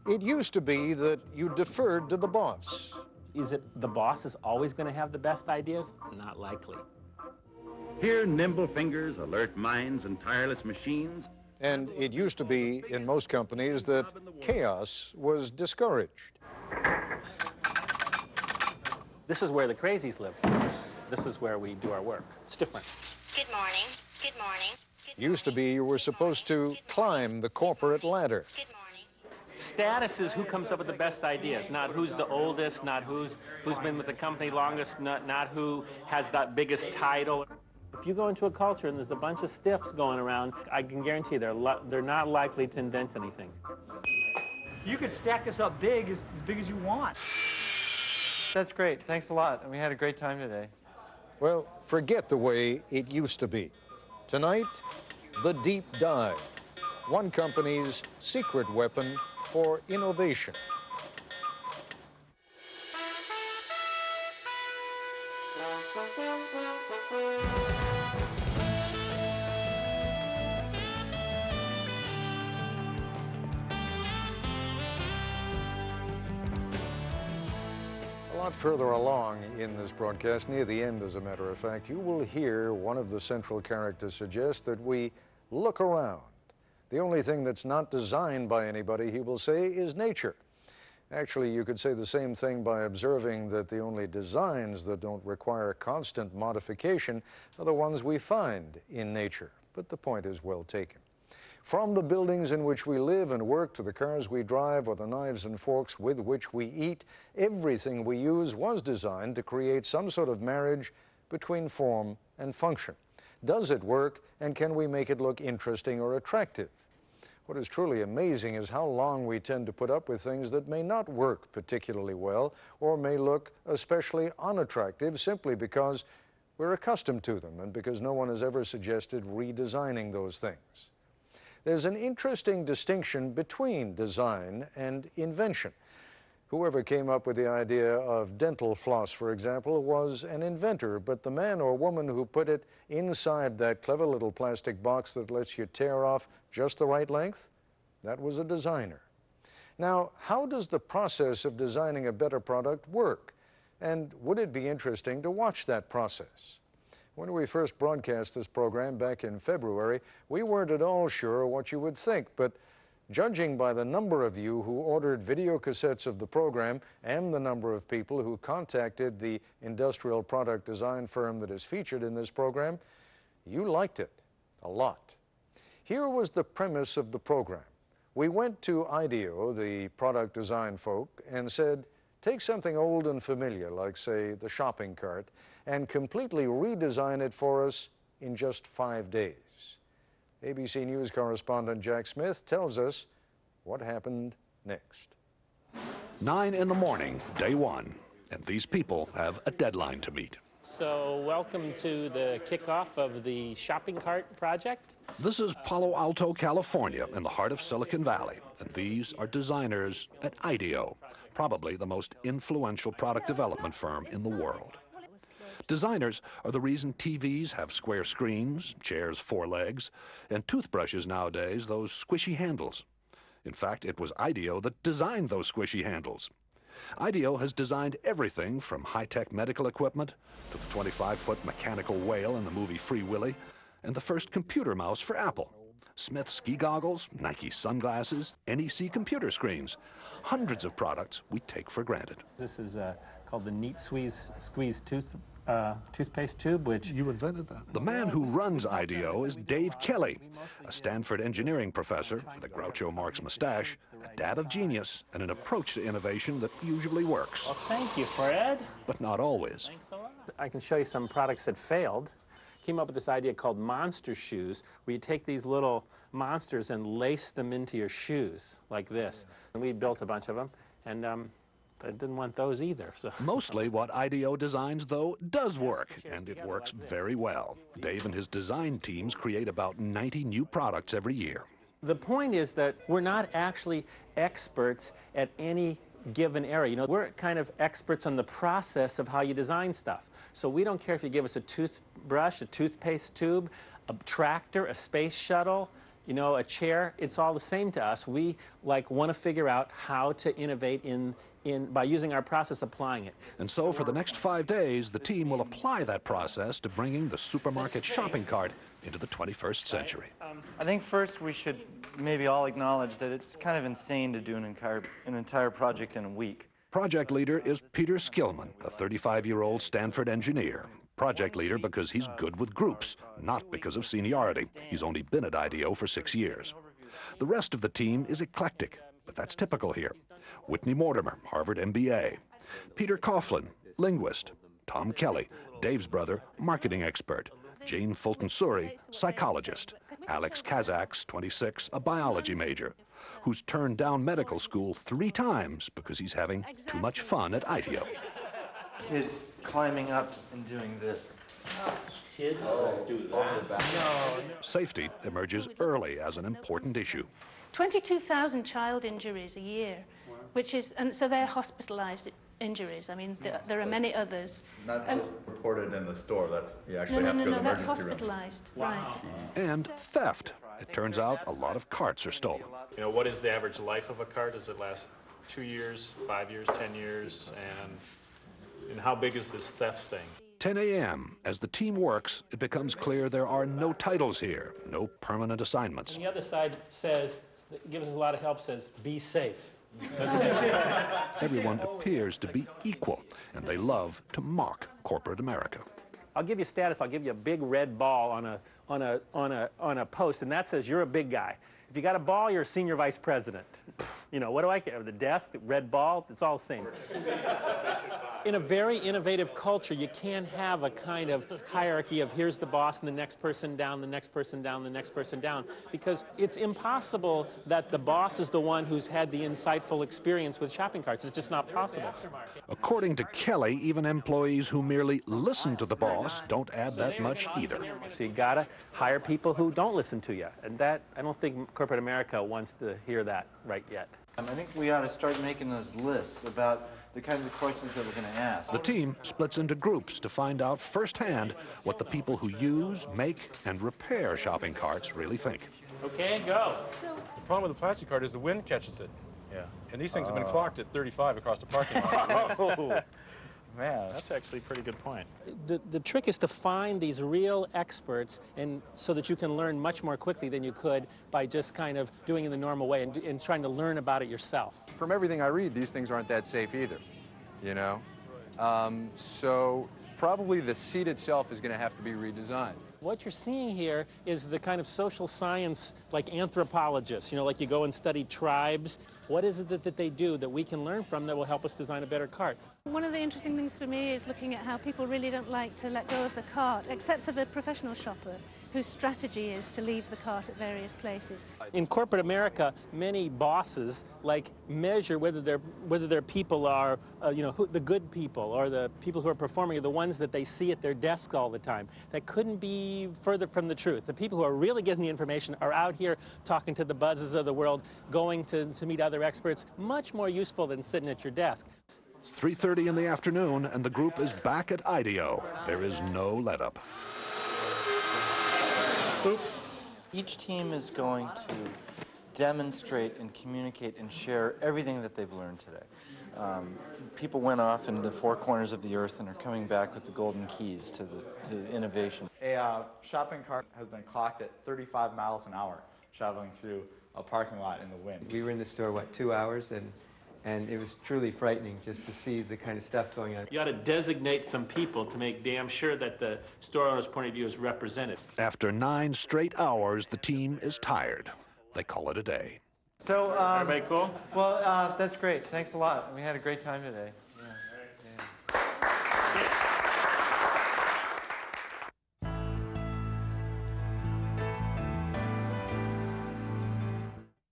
It used to be that you deferred to the boss. Is it the boss is always going to have the best ideas? Not likely. Here, nimble fingers, alert minds, and tireless machines. And it used to be in most companies that chaos was discouraged. This is where the crazies live. This is where we do our work. It's different. Good morning. Good morning. Used to be you were supposed to climb the corporate ladder. Good morning. Status is who comes up with the best ideas, not who's the oldest, not who's been with the company longest, not who has that biggest title. If you go into a culture and there's a bunch of stiffs going around, I can guarantee they're not likely to invent anything. You could stack us up big as you want. That's great. Thanks a lot. And we had a great time today. Well, forget the way it used to be. Tonight, the deep dive. One company's secret weapon for innovation. A lot further along in this broadcast, near the end as a matter of fact, you will hear one of the central characters suggest that we look around. The only thing that's not designed by anybody, he will say, is nature. Actually, you could say the same thing by observing that the only designs that don't require constant modification are the ones we find in nature. But the point is well taken. From the buildings in which we live and work to the cars we drive or the knives and forks with which we eat, everything we use was designed to create some sort of marriage between form and function. Does it work, and can we make it look interesting or attractive? What is truly amazing is how long we tend to put up with things that may not work particularly well or may look especially unattractive simply because we're accustomed to them and because no one has ever suggested redesigning those things. There's an interesting distinction between design and invention. Whoever came up with the idea of dental floss, for example, was an inventor, but the man or woman who put it inside that clever little plastic box that lets you tear off just the right length, that was a designer. Now, how does the process of designing a better product work? And would it be interesting to watch that process? When we first broadcast this program back in February, we weren't at all sure what you would think, but judging by the number of you who ordered video cassettes of the program and the number of people who contacted the industrial product design firm that is featured in this program, you liked it a lot. Here was the premise of the program. We went to IDEO, the product design folk, and said, take something old and familiar, like, say, the shopping cart, and completely redesign it for us in just 5 days. ABC News correspondent Jack Smith tells us what happened next. 9 in the morning, day one, and these people have a deadline to meet. So welcome to the kickoff of the shopping cart project. This is Palo Alto, California, in the heart of Silicon Valley, and these are designers at IDEO, probably the most influential product development firm in the world. Designers are the reason TVs have square screens, chairs 4 legs, and toothbrushes nowadays those squishy handles. In fact, it was IDEO that designed those squishy handles. IDEO has designed everything from high-tech medical equipment to the 25-foot mechanical whale in the movie Free Willy and the first computer mouse for Apple. Smith ski goggles, Nike sunglasses, NEC computer screens. Hundreds of products we take for granted. This is called the Neat Squeeze toothpaste tube, which... You invented that. The man who runs IDEO is Dave Kelly, a Stanford engineering professor with a Groucho Marx mustache, a dad of genius, and an approach to innovation that usually works. Well, thank you, Fred. But not always. Thanks a lot. I can show you some products that failed. Came up with this idea called monster shoes, where you take these little monsters and lace them into your shoes, like this. And we built a bunch of them, and I didn't want those either. So. Mostly what IDEO designs, though, does work, and it works very well. Dave and his design teams create about 90 new products every year. The point is that we're not actually experts at any given area. You know, we're kind of experts on the process of how you design stuff. So we don't care if you give us a toothbrush, a toothpaste tube, a tractor, a space shuttle, you know, a chair, it's all the same to us. We want to figure out how to innovate by using our process, applying it. And so for the next 5 days, the team will apply that process to bringing the supermarket shopping cart into the 21st century. I think first we should maybe all acknowledge that it's kind of insane to do an entire project in a week. Project leader is Peter Skillman, a 35-year-old Stanford engineer. Project leader because he's good with groups, not because of seniority. He's only been at IDEO for 6 years. The rest of the team is eclectic, but that's typical here. Whitney Mortimer, Harvard MBA. Peter Coughlin, linguist. Tom Kelly, Dave's brother, marketing expert. Jane Fulton-Suri, psychologist. Alex Kazaks, 26, a biology major, who's turned down medical school 3 times because he's having too much fun at IDEO. Kids climbing up and doing this. Kids do that. Safety emerges early as an important issue. 22,000 child injuries a year, and so they're hospitalized injuries. I mean, there are many others. Not just reported in the store, you actually No, have to go to the that's emergency room. hospitalized, right. And theft. It turns out a lot of carts are stolen. You know, what is the average life of a cart? Does it last 2 years, 5 years, 10 years? And how big is this theft thing? 10 a.m. As the team works, it becomes clear there are no titles here, no permanent assignments. And the other side gives us a lot of help, says, be safe. Everyone appears to be equal, and they love to mock corporate America. I'll give you status. I'll give you a big red ball on a post, and that says you're a big guy. If you got a ball, you're a senior vice president. You know, what do I care? The desk, the red ball, it's all the same. In a very innovative culture, you can't have a kind of hierarchy of here's the boss and the next person down, the next person down, the next person down, because it's impossible that the boss is the one who's had the insightful experience with shopping carts. It's just not possible. According to Kelly, even employees who merely listen to the boss don't add that much either. So you gotta hire people who don't listen to you, and that, I don't think corporate America wants to hear that right yet. I think we ought to start making those lists about the kinds of questions that we're going to ask. The team splits into groups to find out firsthand what the people who use, make, and repair shopping carts really think. Okay, go. The problem with the plastic cart is the wind catches it. Yeah. And these things have been clocked at 35 across the parking lot. Oh, man, that's actually a pretty good point. The trick is to find these real experts, and so that you can learn much more quickly than you could by just kind of doing it in the normal way and trying to learn about it yourself. From everything I read, these things aren't that safe either, you know? So probably the seat itself is going to have to be redesigned. What you're seeing here is the kind of social science, like anthropologists, you know, like you go and study tribes. What is it that they do that we can learn from that will help us design a better cart? One of the interesting things for me is looking at how people really don't like to let go of the cart, except for the professional shopper, whose strategy is to leave the cart at various places. In corporate America, many bosses measure whether their people are, the good people or the people who are performing are the ones that they see at their desk all the time. That couldn't be further from the truth. The people who are really getting the information are out here talking to the buzzes of the world, going to meet other experts, much more useful than sitting at your desk. 3:30 in the afternoon, and the group is back at IDEO. There is no let-up. Each team is going to demonstrate and communicate and share everything that they've learned today. People went off into the 4 corners of the earth and are coming back with the golden keys to innovation. A shopping cart has been clocked at 35 miles an hour traveling through a parking lot in the wind. We were in the store, 2 hours, and it was truly frightening just to see the kind of stuff going on. You ought to designate some people to make damn sure that the store owner's point of view is represented. After 9 straight hours, the team is tired. They call it a day. So, everybody cool? Well, that's great. Thanks a lot. We had a great time today. Yeah.